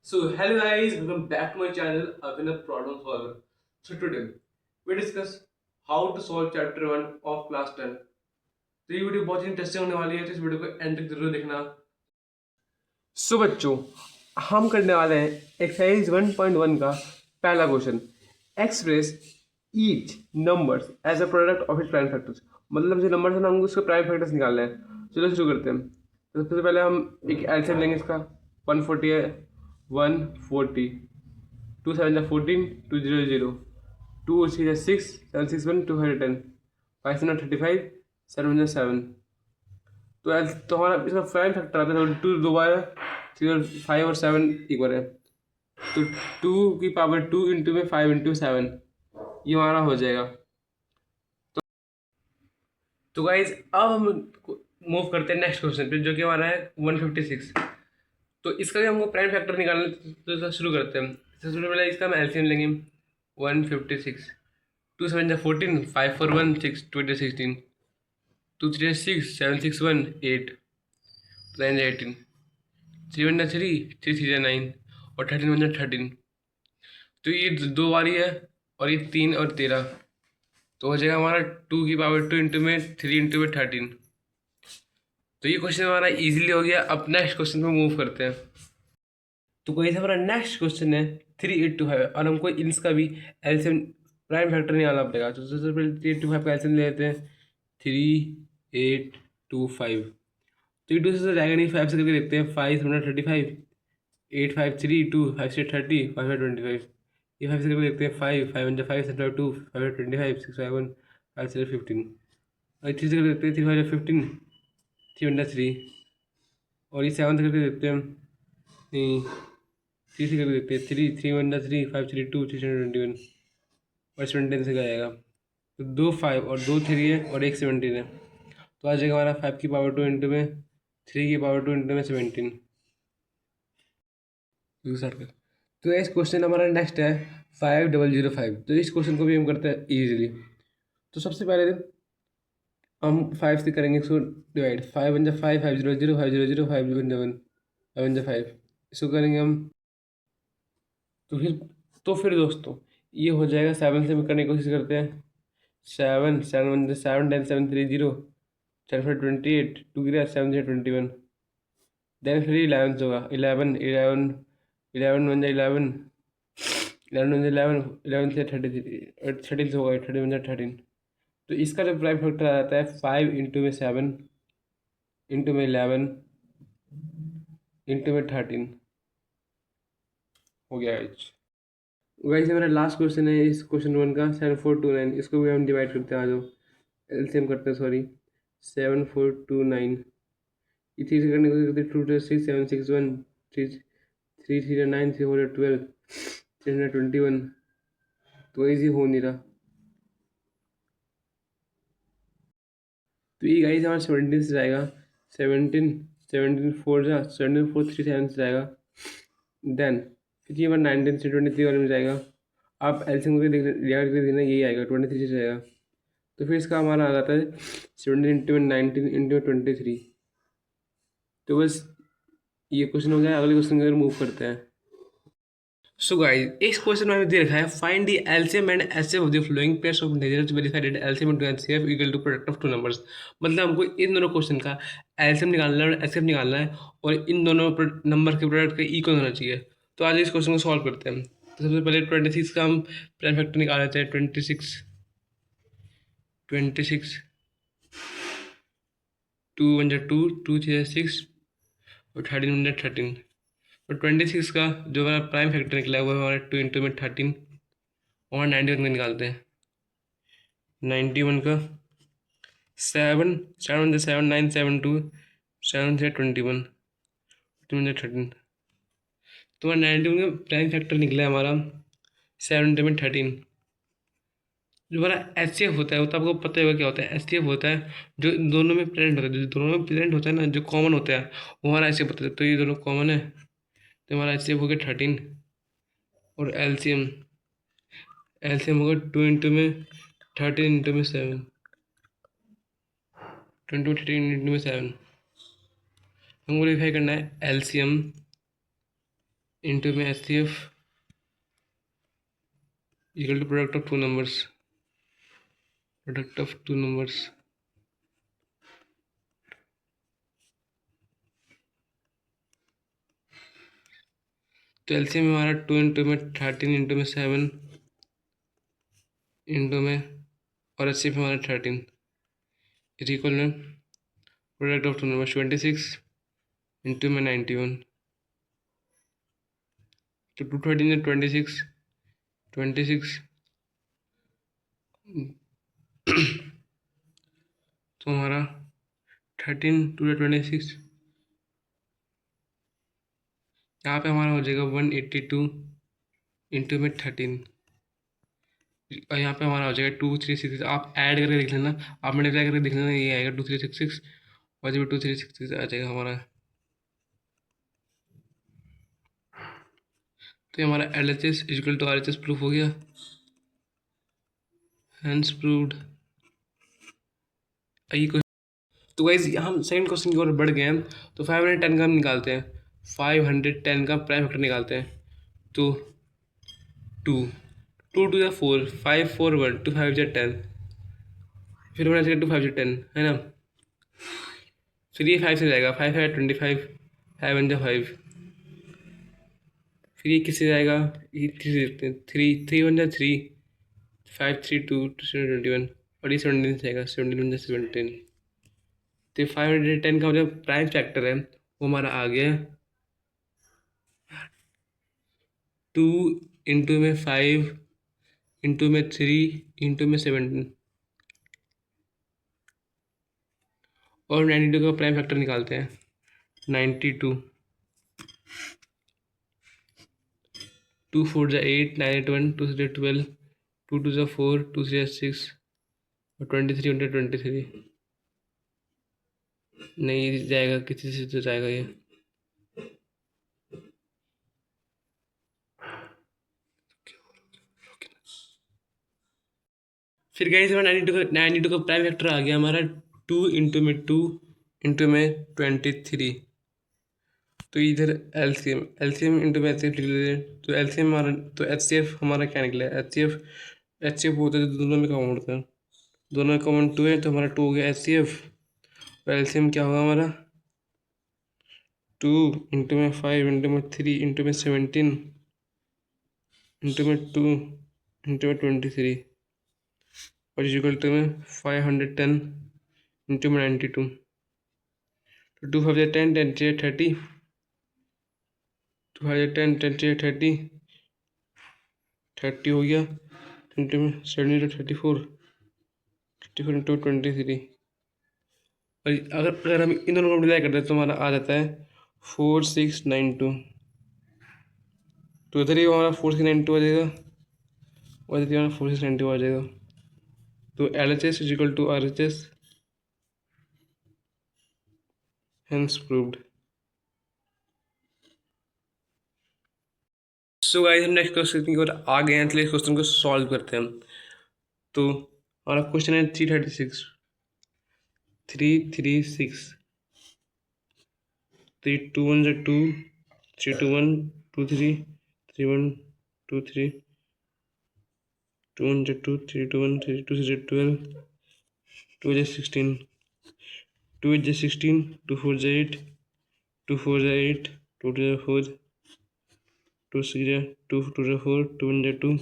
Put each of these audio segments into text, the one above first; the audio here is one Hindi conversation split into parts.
So hello guys, welcome back to my channel Abhinav Problem Solver. So today we discuss how to solve chapter 1 of class 10. तो ये वीडियो बहुत ही इंटरेस्टिंग होने वाली है, तो इस वीडियो को एंड तक जरूर देखना। सो बच्चों, हम करने वाले हैं एक्सरसाइज 1.1 का पहला question. Express each numbers as a product of its prime factors. मतलब जो नंबर्स है ना, हमको उसके प्राइम फैक्टर्स निकालने हैं। चलो शुरू करते हैं। तो सबसे पहले हम एक एलसीएम लेंगे इसका। 140 है, 140, 2 7 14, 200, 2 3 6, 7 6 1, 210, 5 7 35, 7 7। तो हमारा इसका प्राइम फैक्टर आता है, टू दो बार है, 3 और 5 और 7 एक बार है। तो 2 की पावर 2 इंटू में 5 इंटू 7, ये हमारा हो जाएगा। तो गाइज अब हम मूव करते हैं नेक्स्ट क्वेश्चन पे, जो कि हमारा है 156। तो इसका भी हमको प्राइम फैक्टर निकालना है, तो इसका शुरू करते हैं। सबसे पहले इसका हम एलसीएम लेंगे। 156, 2 7 14, 5 4 1 6 20 16, 2 3 6 7 6 1 8, 9 18, 3 1 3, 3 3 9, और 13 1 13। तो ये दो बारी है, और ये 3 और 13। तो हो जाएगा हमारा 2 की पावर 2 इंटू में 3 इंटू में 13। तो ये क्वेश्चन हमारा इजीली हो गया। अब नेक्स्ट क्वेश्चन पे मूव करते हैं। तो कोई हमारा नेक्स्ट क्वेश्चन है 3 8 2 5, और हमको इसका भी एलसीएम प्राइम फैक्टर निकालना पड़ेगा। तो सबसे पहले 3 8 2 5 का एलसीएम ले लेते हैं। 3 8 2 5। तो ये 2 से जाएगा नहीं, 5 से करके देखते हैं। 5 7 35, 8 5 3 2 5 6 30, 5 5 25। ये 5 से करके देखते हैं। 5 5 1 5 7 2, 5 5 25, 6 7 5 7 15। और 3 से करके देखते हैं। 3 5 15, 3 1 3। और ये 7 से करके देखते हैं। नहीं, 3 से करके देखते हैं। 3 3 1 3, 5 3 2, 3 7 21, और 17 से जाएगा। तो 2 5 और 2 3 है, और एक 17 है। तो आ जाएगा हमारा 5 की पावर 2 इंटू में 3 की पावर 2 इंटू में 17। तो इस क्वेश्चन हमारा नेक्स्ट है 5005। तो इस क्वेश्चन को भी हम करते हैं इजीली। तो सबसे पहले हम 5 से करेंगे इसको डिवाइड। 5 1 5, 5 0 0, 5 0 0, 5 1 5 इसको करेंगे हम। तो फिर दोस्तों, ये हो जाएगा। 7 से करने की कोशिश करते हैं। 7 7 1 7 10 7 3 0, 7 4 28, 2 7 0 21। देन फिर 11 होगा। 11 11 11 1 11, 11 1 11, 11 से 33, 13 से होगा। 13 1 13। तो इसका जो प्राइम फैक्टर आ जाता है 5 इंटू में 7 इंटू में 11 इंटू में 13 हो गया। वैसे मेरा लास्ट क्वेश्चन है इस क्वेश्चन 1 का, 7429। इसको भी हम डिवाइड करते हैं। आ जाओ, एलसीएम करते हैं, सॉरी। 7429, ये 3 से करने को करते 2 6 7 6 1, 3 3 3 9, 3 4 12, 321। तो इजी हो नहीं रहा। तो ये गाइस हमारा 17 से जाएगा। 17 17 4 जा 17 4 3 7 से जाएगा। देन फिर ये हमारा 19 से 23 वाले में जाएगा। आप एलसीएम को रियाक्ट कर देना, यही आएगा 23 से जाएगा। तो फिर इसका हमारा आ जाता है 17 इंटू 19 इंटू 23। तो बस ये क्वेश्चन हो गया। अगले क्वेश्चन की ओर मूव करते हैं। सो गाइस, इस क्वेश्चन में हमें दे रखा है find the LCM and HCF of the following pairs of integers verify that LCM into HCF equal to product of two numbers. मतलब हमको इन दोनों क्वेश्चन का एलसीएम निकालना है और एचसीएफ निकालना है, और इन दोनों नंबर के प्रोडक्ट का इक्वल होना चाहिए। तो आज इस क्वेश्चन को सॉल्व करते हैं। तो सबसे पहले 26 का हम प्राइम फैक्टर निकाल लेते हैं। 26 26, 2 1 2, 2 3 6, और 13 1 13। और 26 का जो हमारा प्राइम फैक्टर निकला है वो हमारा 2 इंटू में 13, और 91 का निकालते हैं। 91 का 7 7 7 9 7 2, 7 से 21, 13। तो 91 का प्राइम फैक्टर निकला है हमारा 7 इंटू में 13। जो हमारा एच सी एफ होता है वो तो आपको पता ही होगा क्या होता है। एच सी एफ होता है जो दोनों में प्रेजेंट होता है। जो दोनों में प्रेजेंट होता है ना, जो कॉमन होता है, वो हमारा एच सी एफ होता है। तो ये दोनों कॉमन है, तो हमारा एच सी एफ हो गया 13। और एलसीएम एलसीएम होगा 2 इंटू में 13 इंटू में 7, 20 13 इंटू में 7। हमको वेरीफाई करना है एलसीएम इंटू में H C F equal to product of two numbers, product of two numbers. तो एलसीएम हमारा 2 इंटू में 13 इंटू में 7 इंटू में और एच सी एफ हमारा 13 इज इक्वल में product of two numbers 26 into में 91। तो 213 है 26, 26 तो हमारा 13 टू 26, यहाँ पे हमारा हो जाएगा 182 इंटू में 13 और यहाँ पे हमारा हो जाएगा 2366। आप ऐड करके देख लेना, आप मल्टीप्लाई करके देख लेना, ये आएगा 2366 और जब 2366 आ जाएगा हमारा। तो ये हमारा L H S equal to R H S proof हो गया, हैंस प्रूव्ड। तो गाइज हम सेकंड क्वेश्चन की ओर बढ़ गए हैं। तो 510 का हम निकालते हैं, 510 का प्राइम फैक्टर निकालते हैं। तो 2 2 टू या 4, 5 4 1 2 5 या 10, फिर होना चाहिए 2 5 10 है ना। फिर ये 5 से जाएगा, 5 है 25, 5 1 जा 5, फिर ये किससे जाएगा, ये किससे देखते हैं, 3 3 1 जा 3, 5 3 2 21 और ये 17 से जाएगा, 17 1 जा 17। तो 510 का जो प्राइम फैक्टर है वो हमारा आ गया 2 इंटू में 5 इंटू में 3 इंटू में 17 और 92 का प्राइम फैक्टर निकालते हैं 92, 2 4 जा 8, 9 8 1 2 3 12, 2 2 जा 4, 2 3 6 और 23 1 23 नहीं जाएगा, किसी से तो जाएगा ये। फिर गए इस 92 का प्राइम फैक्टर आ गया हमारा 2 इंटू में 23। तो इधर एलसीएम इंटू में एचसीएफ लिख लेते हैं। तो एलसीएम हमारा, तो एचसीएफ हमारा क्या निकला है, एचसीएफ होता है तो दोनों में कॉमन होता है, दोनों में कॉमन 2 है तो हमारा 2 हो गया एचसीएफ। और एलसीएम क्या होगा हमारा 2 इंटू में 5 इंटू में 3 इंटू में 17 इंटू में 2 इंटू में 23 और इक्वल टू में 510 इंटू में 92। तो 2 5 10 10 30, 2 5 10 10 30 हो गया इंटू में 70 34 इंटू 23। और अगर हम इन दोनों को मल्टीप्लाई करते हैं तो हमारा आ जाता है 4692। तो इधर ही हमारा 4692 आ जाएगा और इधर हमारा 4692 आ जाएगा। तो L H S equal to R H S, hence proved. So guys हम नेक्स्ट क्वेश्चन की ओर आ गए हैं, इसलिए इस क्वेश्चन को सॉल्व करते हैं। तो हमारा क्वेश्चन है 336 336 3 2 1 2 3 2 1 2 3 3 1 2 3 2 1 2 3 2 1 3 2 3 12 2 16 2 16 2 4 8 2 4 8 2 2 4 2 6 2 2 4 2 1 2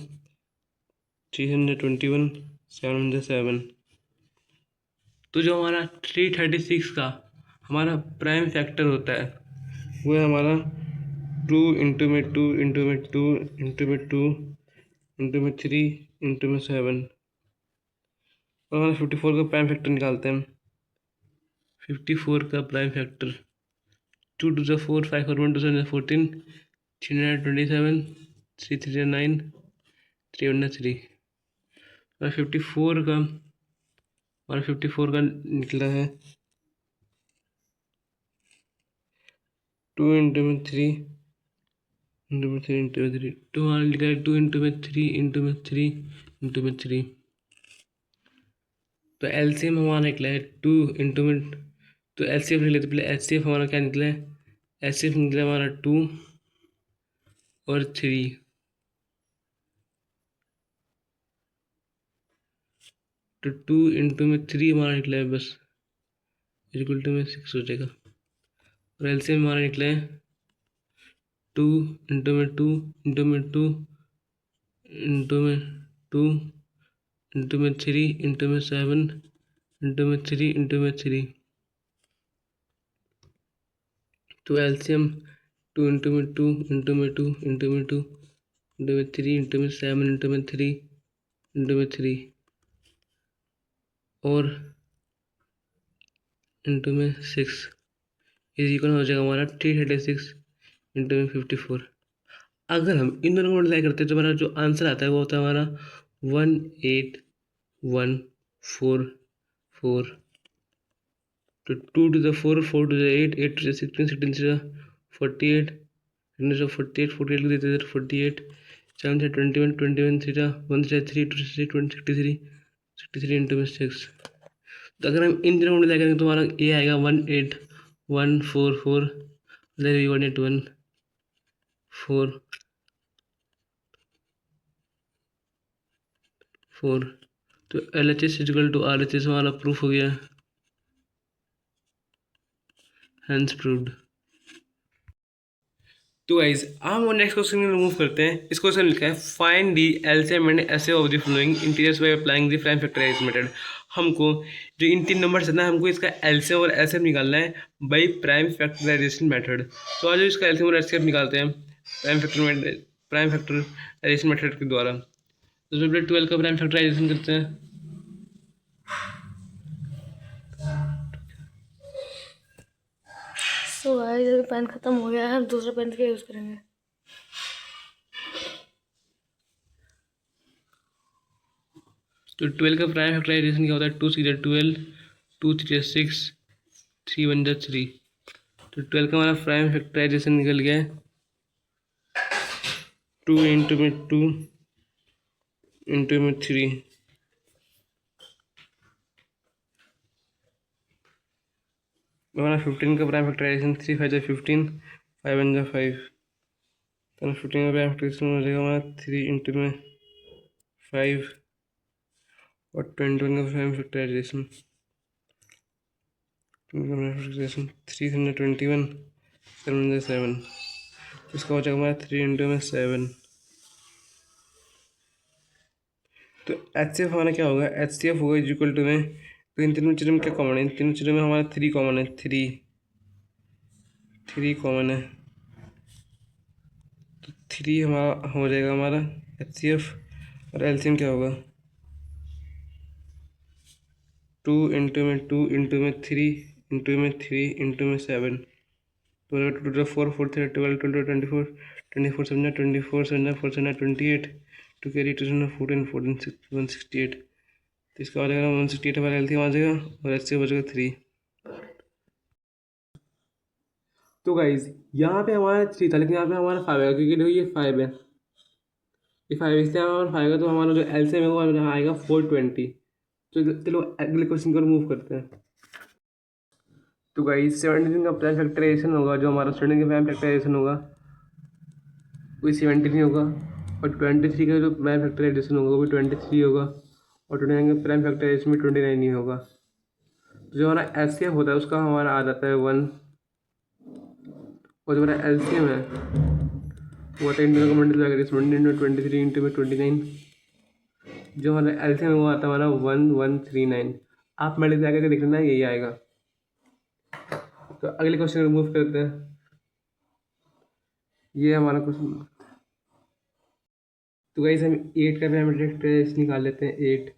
3 21 7 7। तो जो हमारा 336 का हमारा प्राइम फैक्टर होता है वो है हमारा 2 इंटू में 2 इंटू में 2 इंटू में 2 इंटू में 3 इंटू में 7। और हमारा 54 का प्राइम फैक्टर निकालते हैं। 54 का प्राइम फैक्टर 2 2 जा 4 5 4 1 2 7 14 3 27 3 3 9 3 1 3। और 54 का हमारा 54 का निकला है 2 इंटू में 3 इंटू में 3 इंटू में 3। तो हमारा लिखा है 2 इंटू में 3 इंटू में 3 इंटू में 3। तो एलसीएम हमारा निकला है 2 इंटू में, तो एलसीएफ लिख लेते पहले। एचसीएफ हमारा क्या निकला है, एचसीएफ निकला हमारा 2 और 3, तो 2 इंटू में 3 हमारा निकला है बस, इक्वल टू में 6 हो जाएगा। और एलसीएम हमारा निकला है 2 इंटू में 2 इंटू में 2 इंटू में 2 इंटू में 3 इंटू में 7 इंटू में 3 इंटू में 3, तो एलसीएम 2 इंटू में 2 इंटू में 2 इंटू में 2 इंटू में 3 इंटू में 7 इंटू में 3 इंटू में 3 और इंटू में 6 इज इक्वल हो जाएगा हमारा 336 इंटू में 54। अगर हम इन दोनों को मल्टीप्लाई करते हैं तो हमारा जो आंसर आता है वो होता है हमारा 18144। तो 2 to the 4, 4 to the 8, 8 to the 16, 16 to the 48, 48, 48 को देते हैं 48, 7 से 21, 21 से 1 से 3, 2 से 63, 63 इंटू में 6। तो अगर हम इन दोनों को मिला करेंगे तो हमारा ये आएगा 18144, 18144। तो LHS इक्वल टू RHS हमारा प्रूफ हो गया, हैंस प्रूव्ड। तो गाइस हम नेक्स्ट क्वेश्चन में मूव करते हैं। इस क्वेश्चन लिखा है फाइंड दी एलसीएम एंड एसए of the following integers by applying the prime factorisation method. हमको जो इन 3 नंबर्स है ना, हमको इसका एलसीएम और एसएम निकालना है बाय प्राइम फैक्टराइजेशन मेथड। तो आज इसका एलसीएम और एसएम निकालते हैं प्राइम फैक्टराइजेशन मेथड के द्वारा। तो सबसे 12 का प्राइम फैक्टराइजेशन करते हैं। तो गाइस अभी पेन खत्म हो गया है, हम दूसरा पेन का यूज़ करेंगे। तो 12 का प्राइम फैक्टराइजेशन क्या होता है? 2 6 12, 2 3 6, 3 1 3। तो 12 का हमारा प्राइम फैक्टराइजेशन निकल गया है 2 इंटू में 2 इंटू में 3। हमारा 15 का प्राइम फैक्टराइजेशन 3 5 15, 5 1 5। तो 15 का प्राइम फैक्टराइजेशन हो जाएगा हमारा 3 इंटू में 5 और 21 का प्राइम फैक्टराइजेशन 321, 7 7। इसका हो जाएगा हमारा 3 इंटू में 7। तो एच सी एफ हमारा क्या होगा? एच सी एफ होगा इक्वल टू में, तो इन तीनों चीज़ों में क्या कॉमन है? इन तीनों चीज़ों में हमारा 3 कॉमन है, 3 कॉमन है। तो 3 हमारा हो जाएगा हमारा एच सी एफ। और एलसीएम क्या होगा? 2 इंटू में 2 इंटू में 3 इंटू में 3 इंटू में 7। तो 2 2 4 4 3 12 12 24 24 7 24 7 4 7 28, 2 कैरी 2 7 14 14 168। तो इसका हो जाएगा 168 हमारा एलसीएम आ जाएगा और एचसीएफ हो जाएगा 3। तो गाइज यहाँ पे हमारा 3 था, लेकिन यहाँ पे हमारा 5 है, क्योंकि देखो ये 5 है, ये 5 इसलिए हमारा 5 है। तो हमारा जो एलसीएम है वो यहाँ आएगा 420। तो चलो अगले क्वेश्चन को मूव करते हैं। तो गाइज 17 का प्राइम फैक्टराइजेशन होगा, जो हमारा 17 का प्राइम फैक्टराइजेशन होगा वो 17 होगा। और 23 का जो प्राइम फैक्टराइजेशन होगा वो भी 23 होगा। और 29 का प्राइम फैक्टराइजेशन में 29 ही होगा। तो जो हमारा एचसीएफ होता है उसका हमारा आ जाता है 1, और जो हमारा एलसीएम है वो आता है इंटू का मल्टीप्लाई करके 17 इंटू 23 इंटू में 29। जो हमारा एलसीएम है वो आता है हमारा 1139। आप मल्टीप्लाई करके देख लेना, यही आएगा। तो अगले क्वेश्चन को मूव करते हैं। ये हमारा क्वेश्चन। तो गाइस हम 8 का प्राइम फैक्टराइजेशन निकाल लेते हैं। 8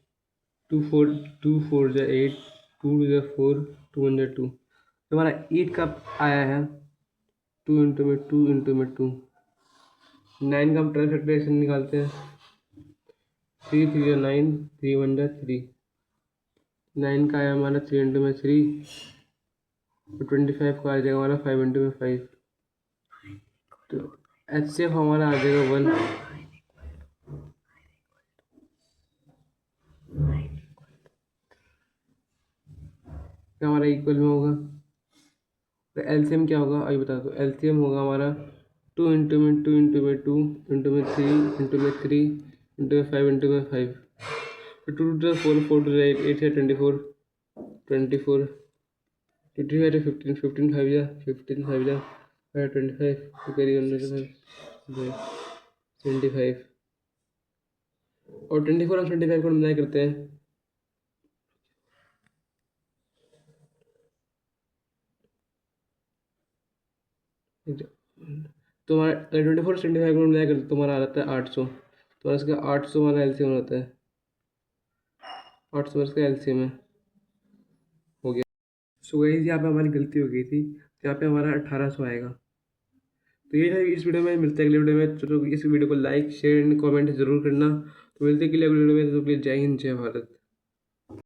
2 4 जो 8, 2 जो 4, 2 1 2। तो हमारा 8 का आया है 2 इंटू में 2 इंटू में 2। 9 का हम प्राइम फैक्टराइजेशन निकालते हैं। 3 3 जो 9, 3 1 जो 3। 9 का आया हमारा 3 इंटू में 3। और 25 का आ जाएगा हमारा 5 इंटू में 5। तो एच सी एफ हमारा आ जाएगा 1। हमारा इक्वल में होगा। तो एलसीएम क्या होगा अभी बता दो। एलसीएम होगा हमारा 2 into में 2 into में 2 into में 3 into में 3 into में 5 into में 5 तो 2 to the 4 4 to the 8 है 24 24 23 है 15 15 5 या 15 5 या 25 to carry on 25 और 24 और 25 को मल्टीप्लाई करते हैं तुम्हारा 24 25 को मल्टीप्लाई करते तुम्हारा आ जाता है 800 तो इसका 800 वाला एलसीएम होता है 800 इसका एलसीएम है हो गया। सो गाइस यहाँ पे हमारी गलती हो गई थी, यहाँ पे हमारा 1800 आएगा। तो ये है इस वीडियो में, मिलते हैं अगले वीडियो में। तो इस वीडियो को लाइक शेयर एंड कमेंट जरूर करना। तो मिलते हैं अगले वीडियो में। तो प्लीज़ जय हिंद जय भारत।